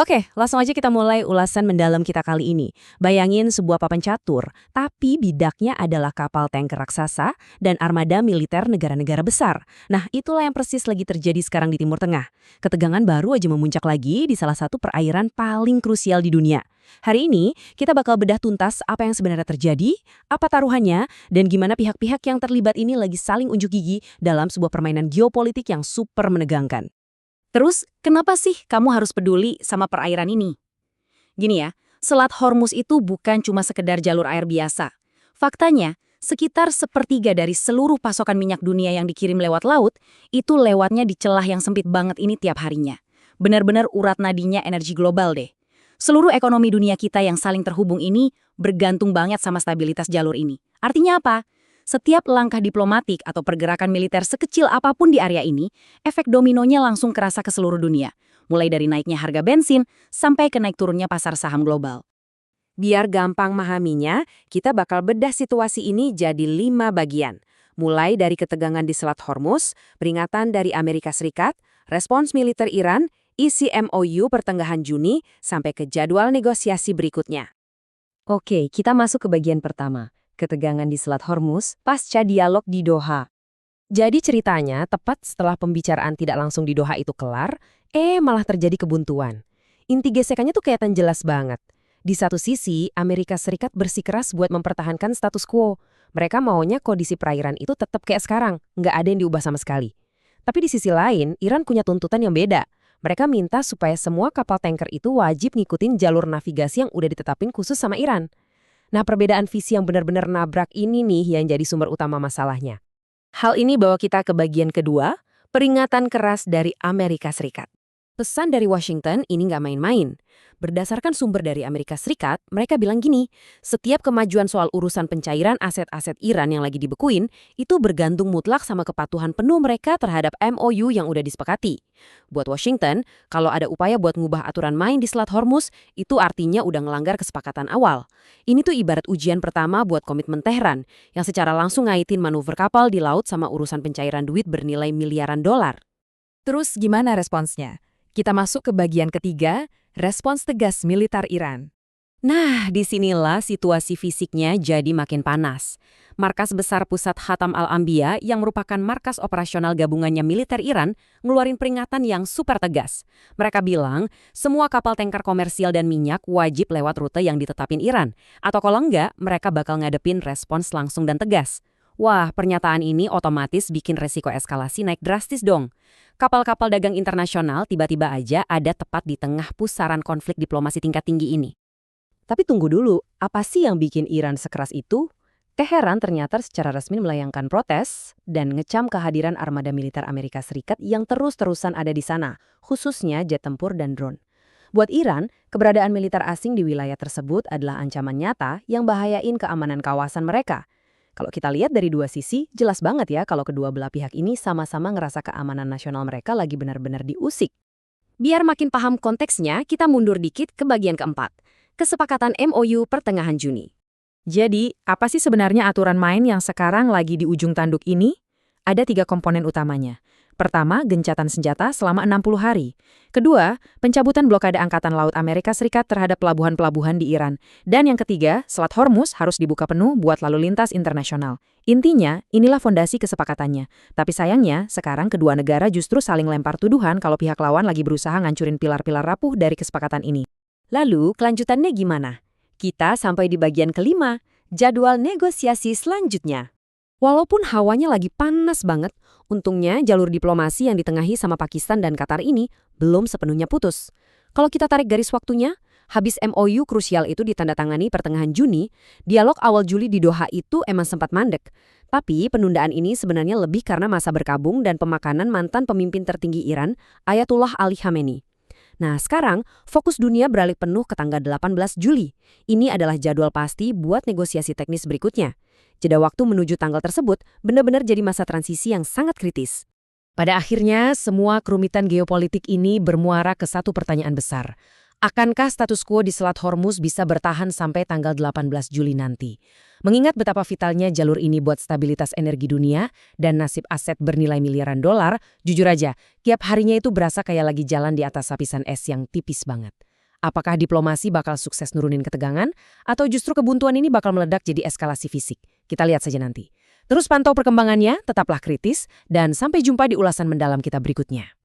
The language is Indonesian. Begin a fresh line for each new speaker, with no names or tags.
Oke, langsung aja kita mulai ulasan mendalam kita kali ini. Bayangin sebuah papan catur, tapi bidaknya adalah kapal tanker raksasa dan armada militer negara-negara besar. Nah, itulah yang persis lagi terjadi sekarang di Timur Tengah. Ketegangan baru aja memuncak lagi di salah satu perairan paling krusial di dunia. Hari ini, kita bakal bedah tuntas apa yang sebenarnya terjadi, apa taruhannya, dan gimana pihak-pihak yang terlibat ini lagi saling unjuk gigi dalam sebuah permainan geopolitik yang super menegangkan.
Terus, kenapa sih kamu harus peduli sama perairan ini? Gini ya, Selat Hormuz itu bukan cuma sekedar jalur air biasa. Faktanya, sekitar sepertiga dari seluruh pasokan minyak dunia yang dikirim lewat laut, itu lewatnya di celah yang sempit banget ini tiap harinya. Benar-benar urat nadinya energi global deh. Seluruh ekonomi dunia kita yang saling terhubung ini bergantung banget sama stabilitas jalur ini. Artinya apa? Setiap langkah diplomatik atau pergerakan militer sekecil apapun di area ini, efek dominonya langsung kerasa ke seluruh dunia, mulai dari naiknya harga bensin sampai ke naik turunnya pasar saham global.
Biar gampang memahaminya, kita bakal bedah situasi ini jadi 5 bagian. Mulai dari ketegangan di Selat Hormuz, peringatan dari Amerika Serikat, respons militer Iran, isi MOU pertengahan Juni, sampai ke jadwal negosiasi berikutnya. Oke, kita masuk ke bagian pertama. Ketegangan di Selat Hormuz pasca dialog di Doha. Jadi ceritanya, tepat setelah pembicaraan tidak langsung di Doha itu kelar, malah terjadi kebuntuan. Inti gesekannya tuh kelihatan jelas banget. Di satu sisi, Amerika Serikat bersikeras buat mempertahankan status quo. Mereka maunya kondisi perairan itu tetap kayak sekarang, nggak ada yang diubah sama sekali. Tapi di sisi lain, Iran punya tuntutan yang beda. Mereka minta supaya semua kapal tanker itu wajib ngikutin jalur navigasi yang udah ditetapin khusus sama Iran. Nah, perbedaan visi yang benar-benar nabrak ini nih yang jadi sumber utama masalahnya. Hal ini bawa kita ke bagian kedua, peringatan keras dari Amerika Serikat. Pesan dari Washington ini nggak main-main. Berdasarkan sumber dari Amerika Serikat, mereka bilang gini, setiap kemajuan soal urusan pencairan aset-aset Iran yang lagi dibekuin, itu bergantung mutlak sama kepatuhan penuh mereka terhadap MOU yang udah disepakati. Buat Washington, kalau ada upaya buat ngubah aturan main di Selat Hormuz, itu artinya udah ngelanggar kesepakatan awal. Ini tuh ibarat ujian pertama buat komitmen Tehran, yang secara langsung ngaitin manuver kapal di laut sama urusan pencairan duit bernilai miliaran dolar. Terus gimana responsnya? Kita masuk ke bagian ketiga, respons tegas militer Iran. Nah, disinilah situasi fisiknya jadi makin panas. Markas besar pusat Khatam Al-Anbiya yang merupakan markas operasional gabungannya militer Iran ngeluarin peringatan yang super tegas. Mereka bilang, semua kapal tanker komersial dan minyak wajib lewat rute yang ditetapin Iran. Atau kalau enggak, mereka bakal ngadepin respons langsung dan tegas. Wah, pernyataan ini otomatis bikin resiko eskalasi naik drastis dong. Kapal-kapal dagang internasional tiba-tiba aja ada tepat di tengah pusaran konflik diplomasi tingkat tinggi ini. Tapi tunggu dulu, apa sih yang bikin Iran sekeras itu? Teheran ternyata secara resmi melayangkan protes dan ngecam kehadiran armada militer Amerika Serikat yang terus-terusan ada di sana, khususnya jet tempur dan drone. Buat Iran, keberadaan militer asing di wilayah tersebut adalah ancaman nyata yang bahayain keamanan kawasan mereka. Kalau kita lihat dari dua sisi, jelas banget ya kalau kedua belah pihak ini sama-sama ngerasa keamanan nasional mereka lagi benar-benar diusik. Biar makin paham konteksnya, kita mundur dikit ke bagian keempat. Kesepakatan MOU pertengahan Juni. Jadi, apa sih sebenarnya aturan main yang sekarang lagi di ujung tanduk ini? Ada 3 komponen utamanya. Pertama, gencatan senjata selama 60 hari. Kedua, pencabutan blokade Angkatan Laut Amerika Serikat terhadap pelabuhan-pelabuhan di Iran. Dan yang ketiga, Selat Hormuz harus dibuka penuh buat lalu lintas internasional. Intinya, inilah fondasi kesepakatannya. Tapi sayangnya, sekarang kedua negara justru saling lempar tuduhan kalau pihak lawan lagi berusaha ngancurin pilar-pilar rapuh dari kesepakatan ini. Lalu, kelanjutannya gimana? Kita sampai di bagian kelima, jadwal negosiasi selanjutnya. Walaupun hawanya lagi panas banget, untungnya jalur diplomasi yang ditengahi sama Pakistan dan Qatar ini belum sepenuhnya putus. Kalau kita tarik garis waktunya, habis MOU krusial itu ditandatangani pertengahan Juni, dialog awal Juli di Doha itu emang sempat mandek. Tapi penundaan ini sebenarnya lebih karena masa berkabung dan pemakanan mantan pemimpin tertinggi Iran, Ayatullah Ali Khamenei. Nah, sekarang fokus dunia beralih penuh ke tanggal 18 Juli. Ini adalah jadwal pasti buat negosiasi teknis berikutnya. Jeda waktu menuju tanggal tersebut benar-benar jadi masa transisi yang sangat kritis. Pada akhirnya, semua kerumitan geopolitik ini bermuara ke satu pertanyaan besar. Akankah status quo di Selat Hormuz bisa bertahan sampai tanggal 18 Juli nanti? Mengingat betapa vitalnya jalur ini buat stabilitas energi dunia dan nasib aset bernilai miliaran dolar, jujur aja, tiap harinya itu berasa kayak lagi jalan di atas lapisan es yang tipis banget. Apakah diplomasi bakal sukses nurunin ketegangan, atau justru kebuntuan ini bakal meledak jadi eskalasi fisik? Kita lihat saja nanti. Terus pantau perkembangannya, tetaplah kritis, dan sampai jumpa di ulasan mendalam kita berikutnya.